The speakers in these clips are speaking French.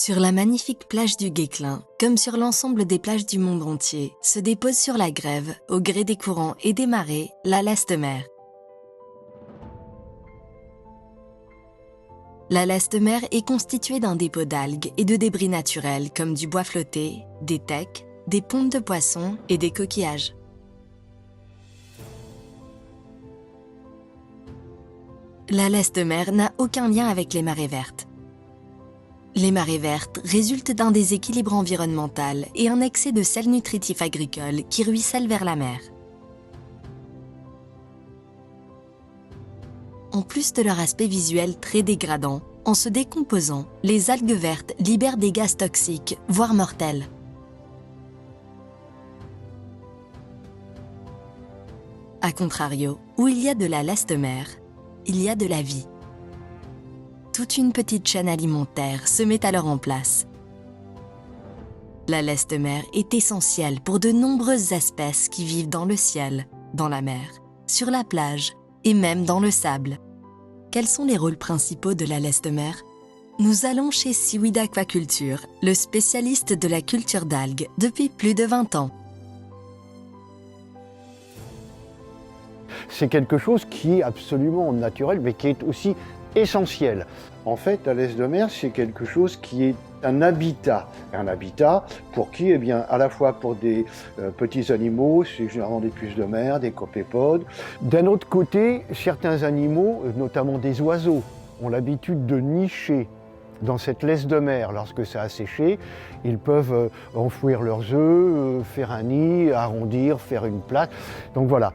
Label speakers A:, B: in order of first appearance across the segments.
A: Sur la magnifique plage du Guesclin, comme sur l'ensemble des plages du monde entier, se dépose sur la grève, au gré des courants et des marées, la leste-mer. La leste-mer est constituée d'un dépôt d'algues et de débris naturels comme du bois flotté, des tecs, des pontes de poissons et des coquillages. La leste-mer n'a aucun lien avec les marées vertes. Les marées vertes résultent d'un déséquilibre environnemental et un excès de sels nutritifs agricoles qui ruissellent vers la mer. En plus de leur aspect visuel très dégradant, en se décomposant, les algues vertes libèrent des gaz toxiques, voire mortels. A contrario, où il y a de la leste-mer, il y a de la vie. Toute une petite chaîne alimentaire se met alors en place. La leste-mer est essentielle pour de nombreuses espèces qui vivent dans le ciel, dans la mer, sur la plage et même dans le sable. Quels sont les rôles principaux de la leste-mer? Nous allons chez Seaweed Aquaculture, le spécialiste de la culture d'algues depuis plus de 20 ans.
B: C'est quelque chose qui est absolument naturel, mais qui est aussi essentiel. En fait, la leste-mer, c'est quelque chose qui est un habitat. Un habitat pour qui? Eh bien, à la fois pour des petits animaux, c'est généralement des puces de mer, des copépodes. D'un autre côté, certains animaux, notamment des oiseaux, ont l'habitude de nicher dans cette laisse de mer. Lorsque ça a séché, ils peuvent enfouir leurs œufs, faire un nid, arrondir, faire une place. Donc voilà.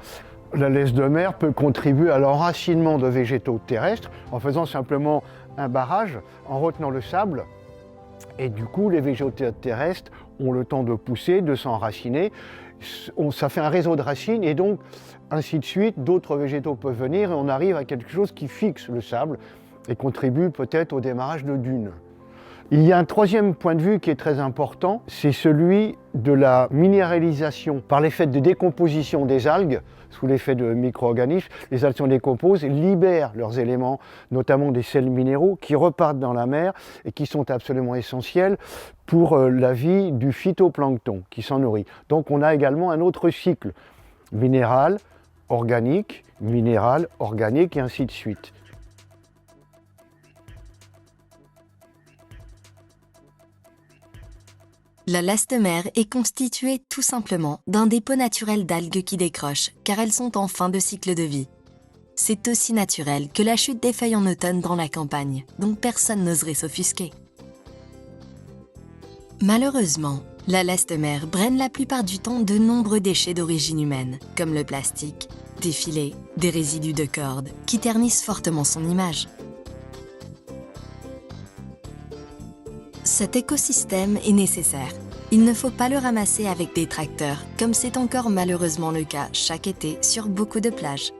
B: La laisse de mer peut contribuer à l'enracinement de végétaux terrestres en faisant simplement un barrage, en retenant le sable. Et du coup, les végétaux terrestres ont le temps de pousser, de s'enraciner. Ça fait un réseau de racines et donc, ainsi de suite, d'autres végétaux peuvent venir et on arrive à quelque chose qui fixe le sable et contribue peut-être au démarrage de dunes. Il y a un troisième point de vue qui est très important, c'est celui de la minéralisation. Par l'effet de décomposition des algues, sous l'effet de micro-organismes, les algues se décomposent et libèrent leurs éléments, notamment des sels minéraux, qui repartent dans la mer et qui sont absolument essentiels pour la vie du phytoplancton qui s'en nourrit. Donc on a également un autre cycle, minéral, organique, et ainsi de suite.
A: La leste-mer est constituée tout simplement d'un dépôt naturel d'algues qui décrochent, car elles sont en fin de cycle de vie. C'est aussi naturel que la chute des feuilles en automne dans la campagne, donc personne n'oserait s'offusquer. Malheureusement, la leste-mer draine la plupart du temps de nombreux déchets d'origine humaine, comme le plastique, des filets, des résidus de cordes, qui ternissent fortement son image. Cet écosystème est nécessaire. Il ne faut pas le ramasser avec des tracteurs, comme c'est encore malheureusement le cas chaque été sur beaucoup de plages.